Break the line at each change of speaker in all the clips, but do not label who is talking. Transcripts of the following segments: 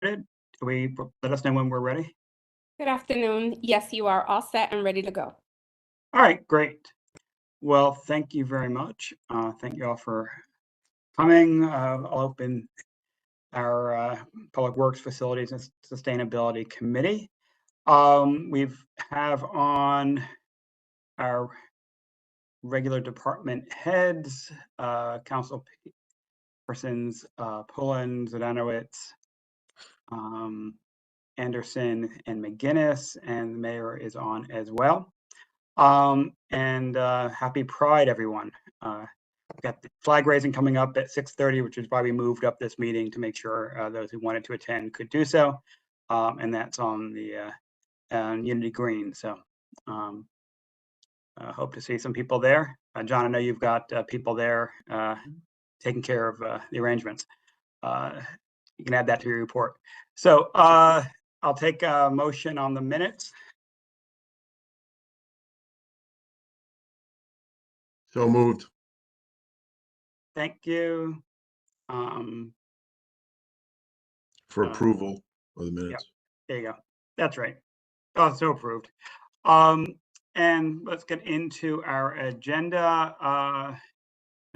We let us know when we're ready.
Good afternoon. Yes, you are all set and ready to go.
All right, great. Well, thank you very much. Thank you all for coming. I'll open our Public Works Facilities and Sustainability Committee. We have on our regular department heads, council persons, Pullen, Zadanowitz, Anderson, and McGinnis, and the mayor is on as well. Happy Pride, everyone. We've got the flag raising coming up at 6:30, which is why we moved up this meeting to make sure those who wanted to attend could do so. And that's on the Unity Green. So hope to see some people there. John, I know you've got people there taking care of the arrangements. You can add that to your report. So I'll take a motion on the minutes.
So moved.
Thank you.
For approval of the minutes.
Yep, there you go. That's right. Oh, so approved. And let's get into our agenda.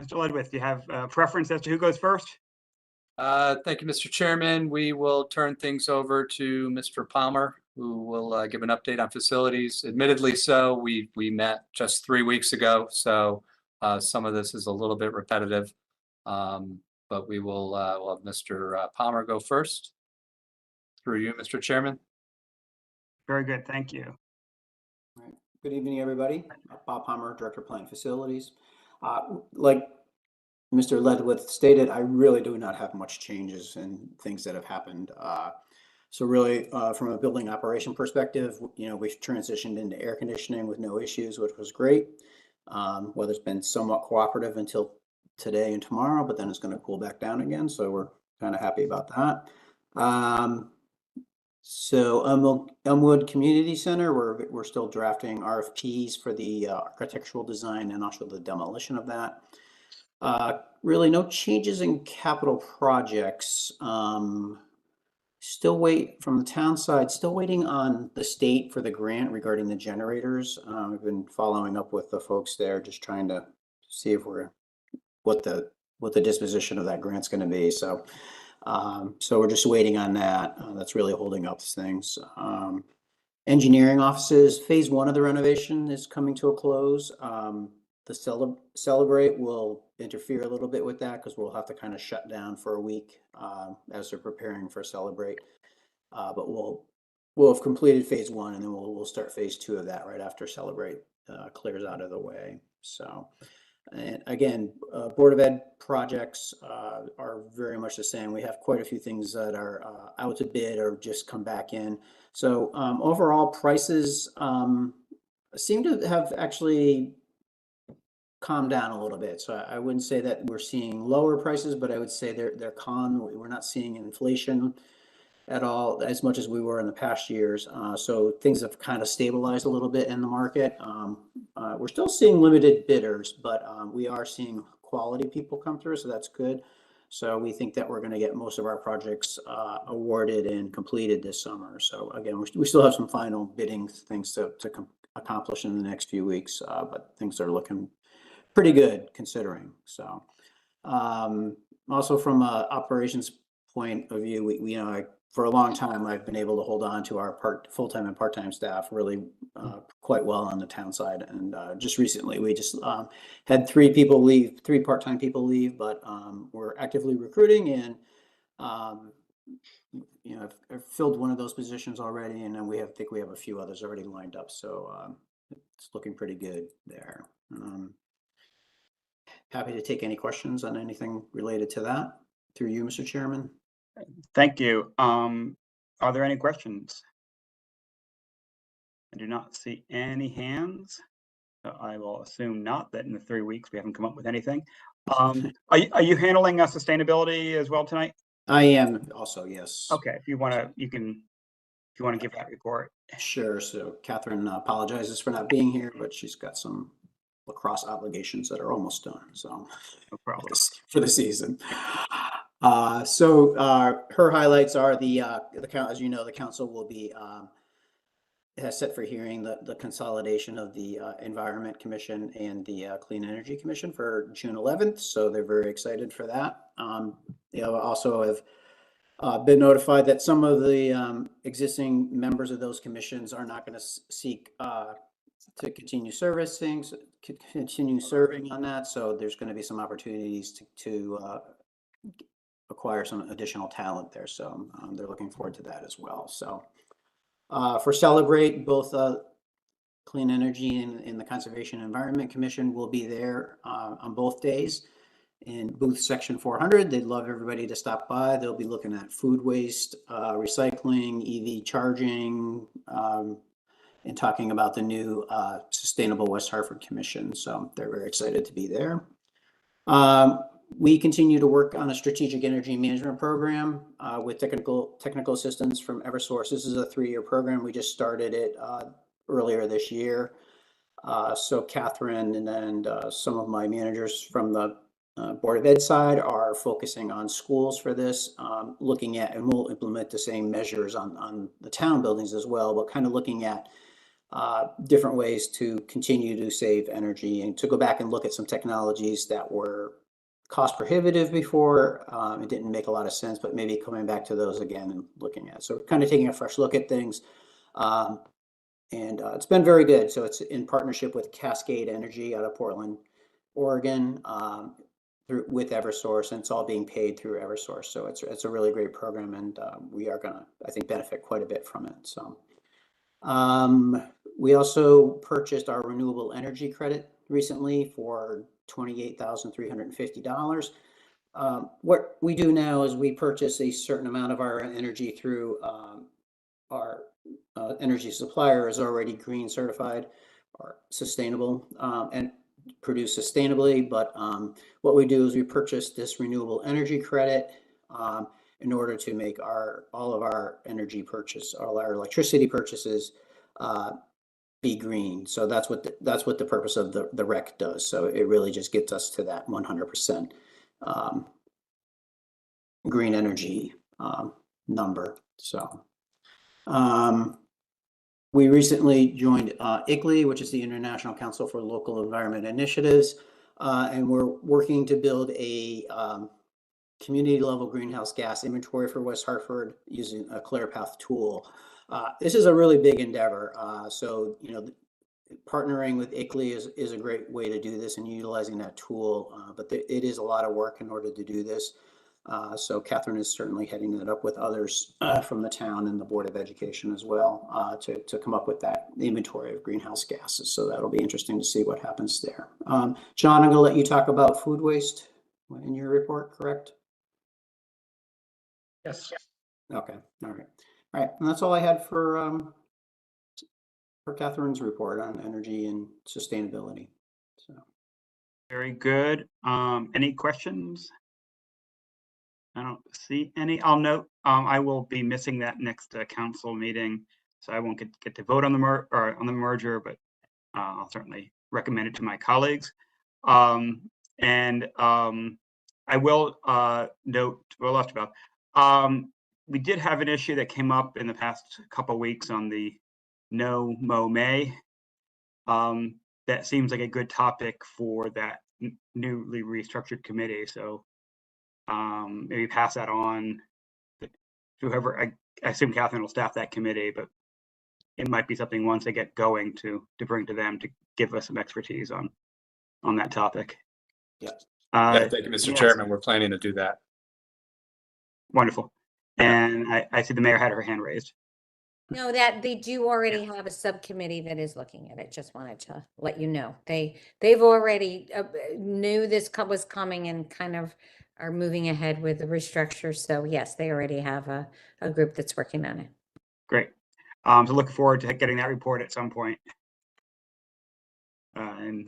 Mr. Ledwith, do you have a preference as to who goes first?
Thank you, Mr. Chairman. We will turn things over to Mr. Palmer, who will give an update on facilities. Admittedly so, we met just 3 weeks ago, so some of this is a little bit repetitive. But we will we'll have Mr. Palmer go first. Through you, Mr. Chairman.
Very good, thank you.
All right. Good evening, everybody. Bob Palmer, Director of Plant Facilities. Like Mr. Ledwith stated, I really do not have much changes in things that have happened. So really, from a building operation perspective, we've transitioned into air conditioning with no issues, which was great. Weather's been somewhat cooperative until today and tomorrow, but then it's going to cool back down again. So we're kind of happy about that. So Elmwood Community Center, we're still drafting RFPs for the architectural design and also the demolition of that. Really no changes in capital projects. Still from the town side, still waiting on the state for the grant regarding the generators. We've been following up with the folks there, just trying to see if what the disposition of that grant's going to be. So we're just waiting on that. That's really holding up things. Engineering offices, phase 1 of the renovation is coming to a close. The Celebrate will interfere a little bit with that because we'll have to kind of shut down for a week as they're preparing for Celebrate. But we'll have completed phase 1, and then we'll start phase 2 of that right after Celebrate clears out of the way. So. And again, Board of Ed projects are very much the same. We have quite a few things that are out to bid or just come back in. So overall prices seem to have actually calmed down a little bit. So I wouldn't say that we're seeing lower prices, but I would say they're calm. We're not seeing inflation at all as much as we were in the past years. So things have kind of stabilized a little bit in the market. We're still seeing limited bidders, but we are seeing quality people come through, so that's good. So we think that we're going to get most of our projects awarded and completed this summer. So again, we still have some final bidding things to accomplish in the next few weeks, but things are looking pretty good considering. So also from an operations point of view, we for a long time, I've been able to hold on to our full-time and part-time staff really quite well on the town side. And just recently, we just had 3 part-time people leave, but we're actively recruiting, and I've filled one of those positions already, and then I think we have a few others already lined up. So it's looking pretty good there. Happy to take any questions on anything related to that through you, Mr. Chairman.
Thank you. Are there any questions? I do not see any hands. So I will assume not, that in the 3 weeks we haven't come up with anything. Are you handling sustainability as well tonight?
I am also, yes.
Okay, if you want to, you can. If you want to give that report.
Sure. So Catherine apologizes for not being here, but she's got some lacrosse obligations that are almost done. So
no problem
for the season. Her highlights are as you know, the council will be has set for hearing the consolidation of the Environment Commission and the Clean Energy Commission for June 11th. So they're very excited for that. Also have been notified that some of the existing members of those commissions are not going to seek to continue serving on that. So there's going to be some opportunities to acquire some additional talent there. So they're looking forward to that as well. So for Celebrate, both Clean Energy and the Conservation and Environment Commission will be there on both days in booth section 400. They'd love everybody to stop by. They'll be looking at food waste, recycling, EV charging, and talking about the new Sustainable West Hartford Commission. So they're very excited to be there. We continue to work on a strategic energy management program with technical assistance from Eversource. This is a 3-year program. We just started it earlier this year. So Catherine and some of my managers from the Board of Ed side are focusing on schools for this, looking at, and we'll implement the same measures on the town buildings as well, but kind of looking at different ways to continue to save energy and to go back and look at some technologies that were cost prohibitive before. It didn't make a lot of sense, but maybe coming back to those again and looking at. So kind of taking a fresh look at things. And it's been very good. So it's in partnership with Cascade Energy out of Portland, Oregon, with Eversource, and it's all being paid through Eversource. So it's a really great program, and we are going to, I think, benefit quite a bit from it. So we also purchased our renewable energy credit recently for $28,350. What we do now is we purchase a certain amount of our energy through our energy supplier is already green certified or sustainable and produced sustainably. But what we do is we purchase this renewable energy credit in order to make all of our energy purchase, all our electricity purchases be green. So that's what the purpose of the REC does. So it really just gets us to that 100% green energy number. So we recently joined ICLEI, which is the International Council for Local Environment Initiatives, and we're working to build a community level greenhouse gas inventory for West Hartford using a ClearPath tool. This is a really big endeavor. So, partnering with ICLEI is a great way to do this and utilizing that tool, but it is a lot of work in order to do this. So Catherine is certainly heading it up with others from the town and the Board of Education as well to come up with that inventory of greenhouse gases. So that'll be interesting to see what happens there. John, I'm going to let you talk about food waste in your report, correct?
Yes.
Okay. All right. All right. And that's all I had for Catherine's report on energy and sustainability. So.
Very good. Any questions? I don't see any. I'll note I will be missing that next council meeting, so I won't get to vote on the merger, but I'll certainly recommend it to my colleagues. I will note, well, left about. We did have an issue that came up in the past couple of weeks on the No Mow May. That seems like a good topic for that newly restructured committee. So maybe pass that on to whoever. I assume Catherine will staff that committee, but it might be something once they get going to bring to them to give us some expertise on that topic.
Yeah.
Yeah, thank you, Mr.
Yes.
Chairman. We're planning to do that.
Wonderful. And I see the mayor had her hand raised.
No, that they do already have a subcommittee that is looking at it. Just wanted to let you know. They've already knew this was coming and kind of are moving ahead with the restructure. So yes, they already have a group that's working on it.
Great. So look forward to getting that report at some point and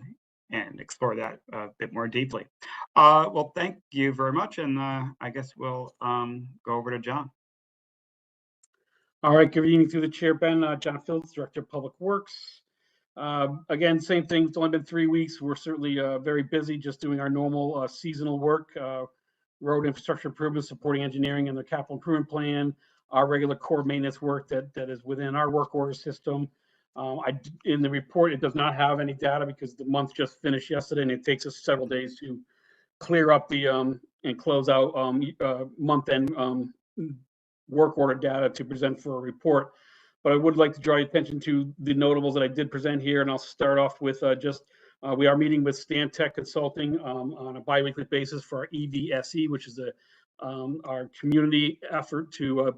explore that a bit more deeply. Well, thank you very much. And I guess we'll go over to John.
All right, good evening through the chair, Ben. John Phillips, Director of Public Works. Again, same thing. It's only been 3 weeks. We're certainly very busy just doing our normal seasonal work. road infrastructure improvements, supporting engineering and their capital improvement plan, our regular core maintenance work that is within our work order system. In the report, it does not have any data because the month just finished yesterday, and it takes us several days to clear up the and close out month-end work order data to present for a report. But I would like to draw your attention to the notables that I did present here, and I'll start off with we are meeting with Stantec Consulting on a biweekly basis for our EVSE, which is our community effort to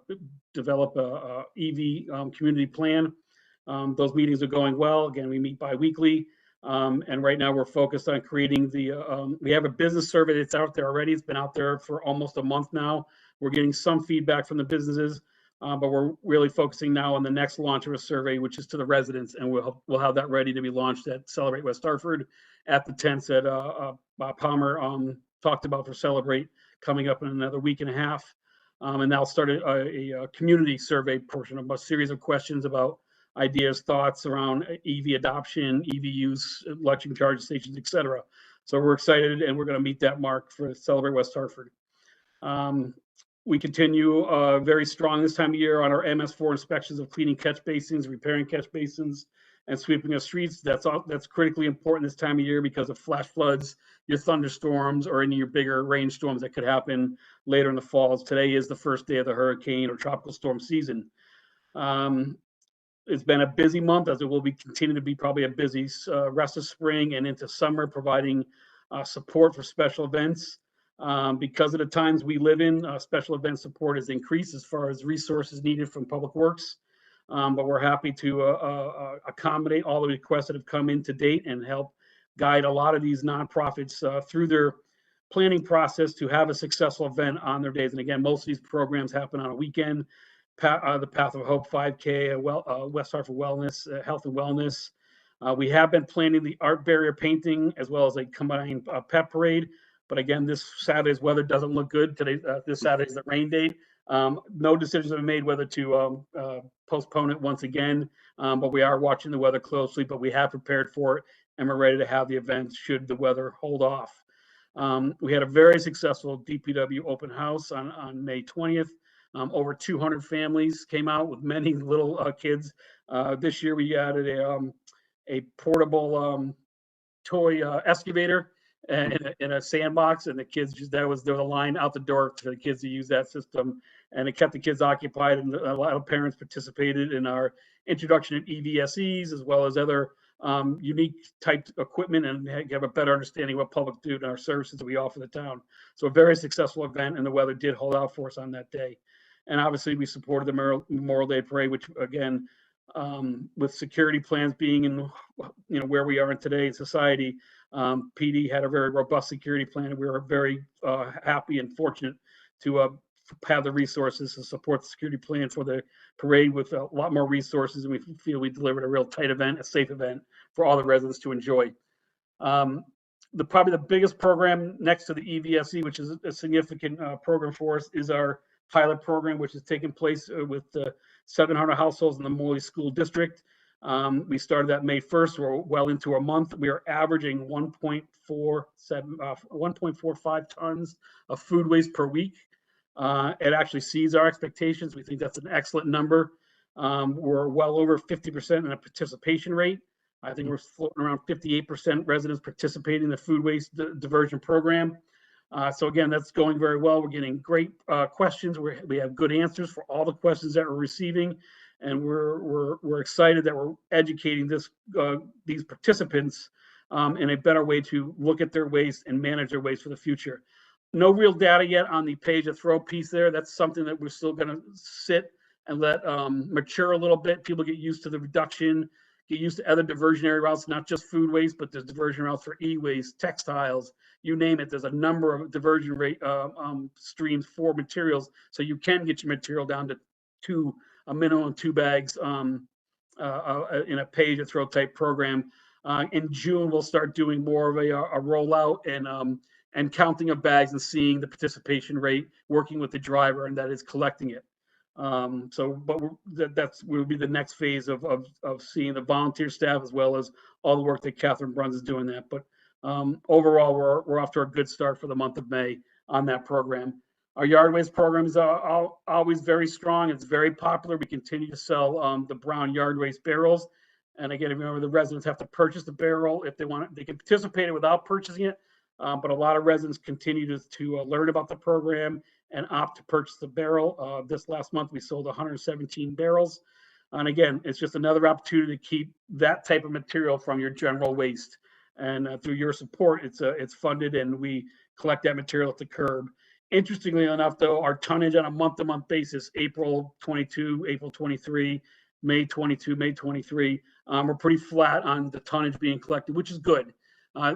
develop a EV community plan. Those meetings are going well. Again, we meet biweekly. And right now we're focused on creating we have a business survey that's out there already. It's been out there for almost a month now. We're getting some feedback from the businesses, but we're really focusing now on the next launch of a survey, which is to the residents, and we'll have that ready to be launched at Celebrate West Hartford at the tents that Bob Palmer talked about for Celebrate, coming up in another week and a half. And that'll start a community survey portion of a series of questions about ideas, thoughts around EV adoption, EV use, electric charging stations, et cetera. So we're excited, and we're going to meet that mark for Celebrate West Hartford. We continue very strong this time of year on our MS4 inspections of cleaning catch basins, repairing catch basins, and sweeping of streets. That's critically important this time of year because of flash floods, your thunderstorms, or any of your bigger rainstorms that could happen later in the fall. Today is the first day of the hurricane or tropical storm season. It's been a busy month, as it will continue to be probably a busy rest of spring and into summer, providing support for special events. Because of the times we live in, special event support has increased as far as resources needed from Public Works. But we're happy to accommodate all the requests that have come in to date and help guide a lot of these nonprofits through their planning process to have a successful event on their days. And again, most of these programs happen on a weekend. The Path of Hope 5K, West Hartford Wellness, Health and Wellness. We have been planning the art barrier painting as well as a combined pep parade. But again, this Saturday's weather doesn't look good. Today, this Saturday's the rain date. No decisions have been made whether to postpone it once again, but we are watching the weather closely, but we have prepared for it, and we're ready to have the event should the weather hold off. We had a very successful DPW open house on May 20th. Over 200 families came out with many little kids. This year we added a portable toy excavator in a sandbox, and the kids there was a line out the door for the kids to use that system, and it kept the kids occupied, and a lot of parents participated in our introduction of EVSEs as well as other unique type equipment, and have a better understanding of what public do and our services that we offer the town. So a very successful event, and the weather did hold out for us on that day. And obviously we supported the Memorial Day Parade, which again, with security plans being in, where we are in today in society, PD had a very robust security plan, and we were very happy and fortunate to have the resources to support the security plan for the parade with a lot more resources, and we feel we delivered a real tight event, a safe event for all the residents to enjoy. Probably the biggest program next to the EVSE, which is a significant program for us, is our pilot program, which is taking place with 700 households in the Morley School District. We started that May 1st. We're well into a month. We are averaging 1.45 tons of food waste per week. It actually exceeds our expectations. We think that's an excellent number. We're well over 50% in a participation rate. I think we're floating around 58% residents participating in the food waste diversion program. So again, that's going very well. We're getting great questions. We have good answers for all the questions that we're receiving, and we're excited that we're educating these participants in a better way to look at their waste and manage their waste for the future. No real data yet on the page of throw piece there. That's something that we're still going to sit and let mature a little bit. People get used to the reduction, get used to other diversionary routes, not just food waste, but there's diversion routes for e-waste, textiles, you name it. There's a number of diversion rate streams for materials, so you can get your material down to a minimum 2 bags in a pay-to-throw type program. In June, we'll start doing more of a rollout and counting of bags and seeing the participation rate, working with the driver, and that is collecting it. But that will be the next phase of seeing the volunteer staff as well as all the work that Catherine Bruns is doing that. But overall, we're off to a good start for the month of May. on that program. Our yard waste program is always very strong. It's very popular. We continue to sell the brown yard waste barrels. And again, remember, the residents have to purchase the barrel if they want it. They can participate without purchasing it, but a lot of residents continue to learn about the program and opt to purchase the barrel. This last month, we sold 117 barrels. And again, it's just another opportunity to keep that type of material from your general waste. And through your support, it's funded, and we collect that material at the curb. Interestingly enough, though, our tonnage on a month-to-month basis, April 22, April 23, May 22, May 23, we're pretty flat on the tonnage being collected, which is good.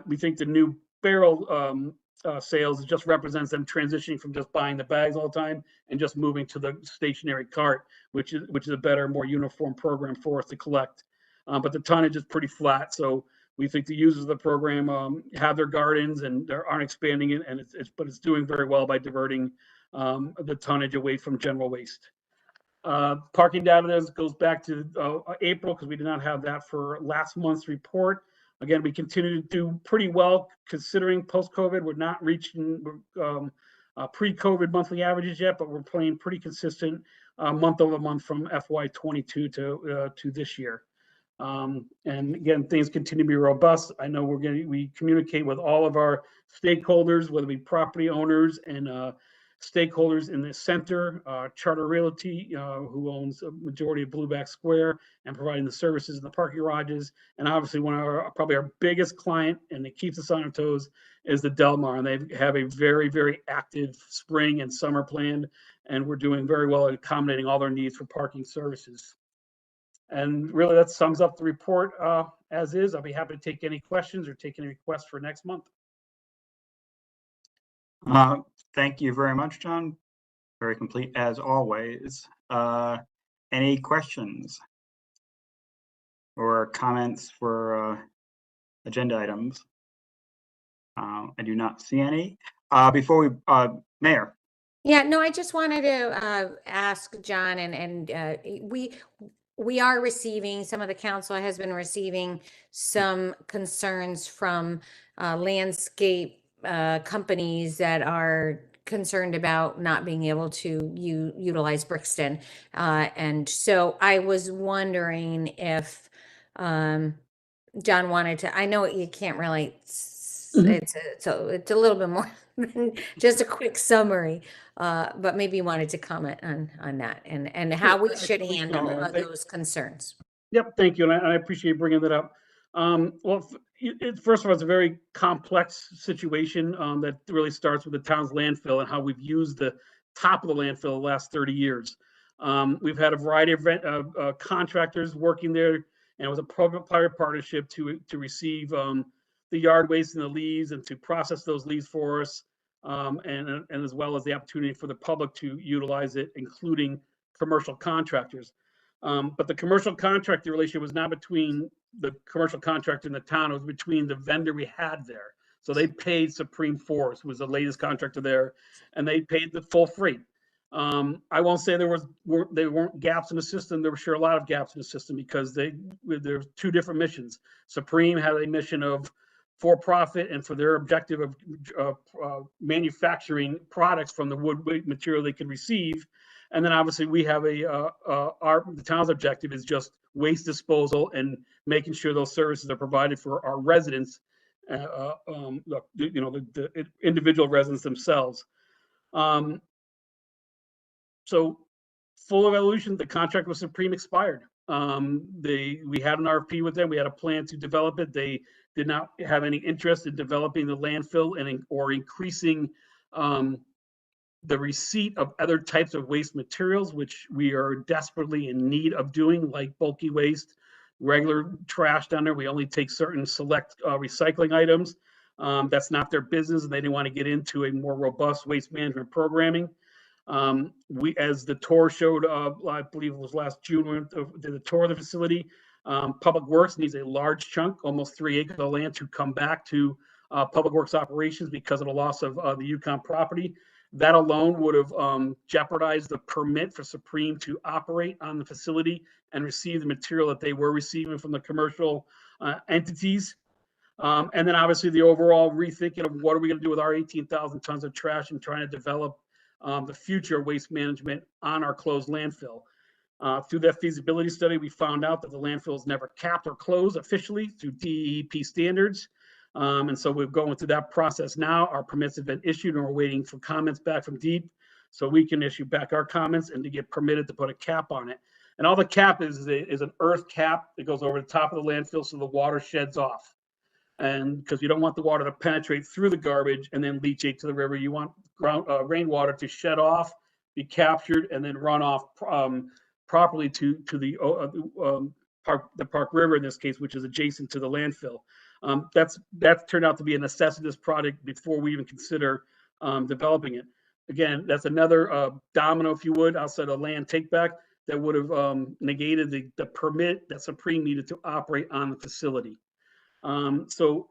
We think the new barrel sales just represents them transitioning from just buying the bags all the time and just moving to the stationary cart, which is a better, more uniform program for us to collect. But the tonnage is pretty flat, so we think the users of the program have their gardens and aren't expanding it, and it's doing very well by diverting the tonnage away from general waste. Parking data goes back to April, because we did not have that for last month's report. Again, we continue to do pretty well considering post-COVID. We're not reaching pre-COVID monthly averages yet, but we're playing pretty consistent month over month from FY22 to this year. And again, things continue to be robust. I know we communicate with all of our stakeholders, whether it be property owners and stakeholders in the center, Charter Realty, who owns a majority of Blueback Square and providing the services in the parking garages. And obviously probably our biggest client, and it keeps us on our toes, is the Del Mar. And they have a very, very active spring and summer planned, and we're doing very well at accommodating all their needs for parking services. And really, that sums up the report as is. I'll be happy to take any questions or take any requests for next month.
Thank you very much, John. Very complete as always. Any questions or comments for agenda items? I do not see any. Before we, Mayor.
Yeah, no, I just wanted to ask John, and we are receiving, some of the council has been receiving some concerns from landscape companies that are concerned about not being able to utilize Brixton. And so I was wondering if John wanted to, I know you can't really, it's a little bit more than just a quick summary, but maybe you wanted to comment on that and how we should handle those concerns.
Yep, thank you, and I appreciate bringing that up. Well, first of all, it's a very complex situation that really starts with the town's landfill and how we've used the top of the landfill the last 30 years. We've had a variety of contractors working there, and it was a public-private partnership to receive the yard waste and the leaves and to process those leaves for us, and as well as the opportunity for the public to utilize it, including commercial contractors. But the commercial contractor relationship was not between the commercial contractor and the town. It was between the vendor we had there. So they paid Supreme Forest, who was the latest contractor there, and they paid the full freight. I won't say there weren't gaps in the system. There were sure a lot of gaps in the system because there's two different missions. Supreme had a mission of for-profit and for their objective of manufacturing products from the wood material they could receive. And then obviously we have the town's objective is just waste disposal and making sure those services are provided for our residents, the individual residents themselves. So full evolution, the contract with Supreme expired. We had an RFP with them. We had a plan to develop it. They did not have any interest in developing the landfill or increasing the receipt of other types of waste materials, which we are desperately in need of doing, like bulky waste, regular trash down there. We only take certain select recycling items. That's not their business, and they didn't want to get into a more robust waste management programming. As the tour showed, I believe it was last June, we did a tour of the facility. Public Works needs a large chunk, almost 3 acres of land, to come back to Public Works operations because of the loss of the Yukon property. That alone would have jeopardized the permit for Supreme to operate on the facility and receive the material that they were receiving from the commercial entities. And then obviously the overall rethinking of what are we going to do with our 18,000 tons of trash and trying to develop the future of waste management on our closed landfill. Through that feasibility study, we found out that the landfill is never capped or closed officially through DEP standards. And so we're going through that process now. Our permits have been issued and we're waiting for comments back from DEP so we can issue back our comments and to get permitted to put a cap on it. And all the cap is an earth cap that goes over the top of the landfill so the water sheds off. And because you don't want the water to penetrate through the garbage and then leachate to the river, you want rainwater to shed off, be captured, and then run off properly to the Park River in this case, which is adjacent to the landfill. That's turned out to be a necessity of this project before we even consider developing it. Again, that's another domino, if you would, outside of land takeback that would have negated the permit that Supreme needed to operate on the facility. So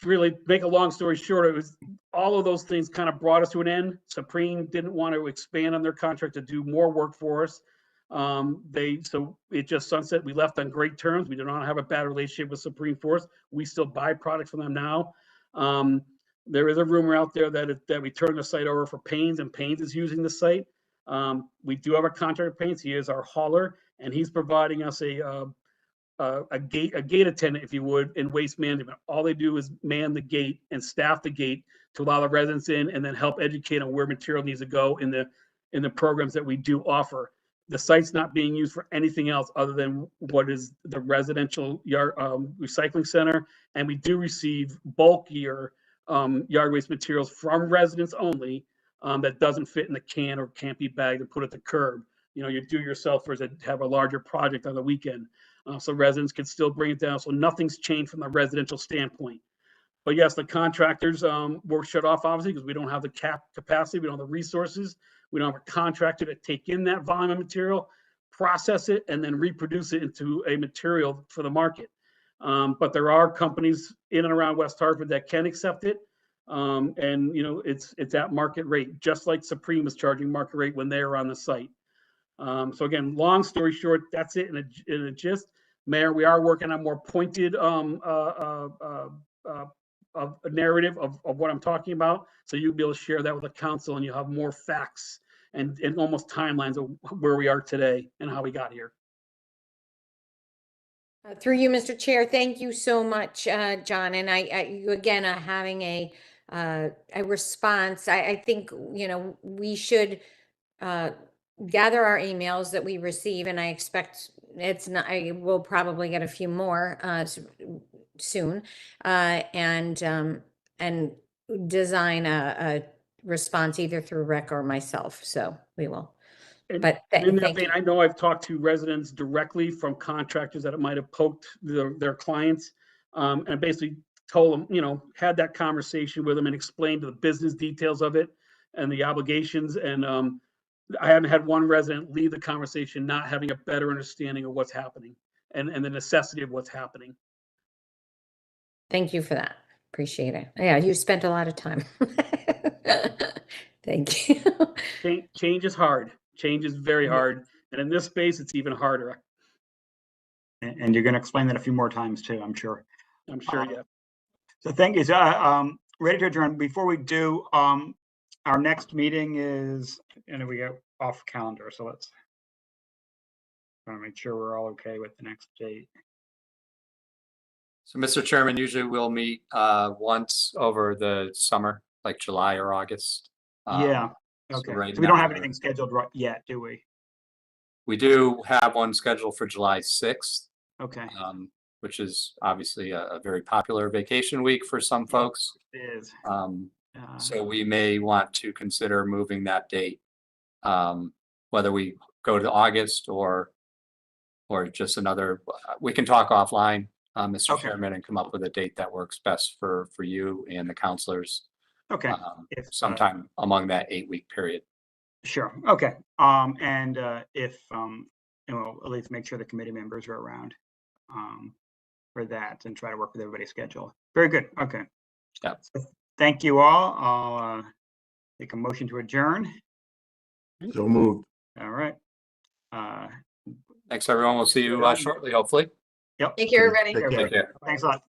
really make a long story short, it was all of those things kind of brought us to an end. Supreme didn't want to expand on their contract to do more work for us. So it just sunset. We left on great terms. We do not have a bad relationship with Supreme Force. We still buy products from them now. There is a rumor out there that we turned the site over for Paynes, and Paynes is using the site. We do have a contract with Paynes. He is our hauler, and he's providing us a gate attendant, if you would, in waste management. All they do is man the gate and staff the gate to allow the residents in, and then help educate on where material needs to go in the programs that we do offer. The site's not being used for anything else other than what is the residential yard recycling center, and we do receive bulkier yard waste materials from residents only that doesn't fit in the can or can't be bagged and put at the curb. You know, your do-yourselfers that have a larger project on the weekend. So residents can still bring it down. So nothing's changed from the residential standpoint. But yes, the contractors were shut off, obviously, because we don't have the capacity, we don't have the resources. We don't have a contractor to take in that volume of material, process it, and then reproduce it into a material for the market. But there are companies in and around West Hartford that can accept it. And you know, it's at market rate, just like Supreme is charging market rate when they're on the site. So again, long story short, that's it in a gist. Mayor, we are working on more pointed a narrative of what I'm talking about. So you'll be able to share that with the council and you'll have more facts and almost timelines of where we are today and how we got here.
Through you, Mr. Chair, thank you so much, John. And you again are having a response. I think, you know, we should gather our emails that we receive, and I expect we'll probably get a few more soon, and design a response either through Rick or myself. So we will. But
in that vein, I know I've talked to residents directly from contractors that it might have poked their clients, and basically told them, you know, had that conversation with them and explained the business details of it and the obligations. And I haven't had one resident leave the conversation not having a better understanding of what's happening and the necessity of what's happening.
Thank you for that. Appreciate it. Yeah, you spent a lot of time. Thank you.
Change is hard. Change is very hard. And in this space, it's even harder.
And you're going to explain that a few more times too, I'm sure.
I'm sure, yeah.
So thank you. So ready to adjourn. Before we do, our next meeting is, and we go off calendar. So let's want to make sure we're all okay with the next date.
So, Mr. Chairman, usually we'll meet once over the summer, like July or August.
Yeah. Okay. So we don't have anything scheduled yet, do we?
We do have one scheduled for July 6th.
Okay.
Which is obviously a very popular vacation week for some folks.
It is.
So we may want to consider moving that date, whether we go to August or just another. We can talk offline, Mr. Chairman, and come up with a date that works best for you and the counselors.
Okay.
Sometime among that 8-week period.
Sure. Okay. And if we'll at least make sure the committee members are around for that and try to work with everybody's schedule. Very good. Okay.
Yeah.
So thank you all. I'll make a motion to adjourn.
So moved.
All right.
Thanks, everyone. We'll see you shortly, hopefully.
Yep.
Take care, everybody.
Take care.
Take care.
Thanks a lot.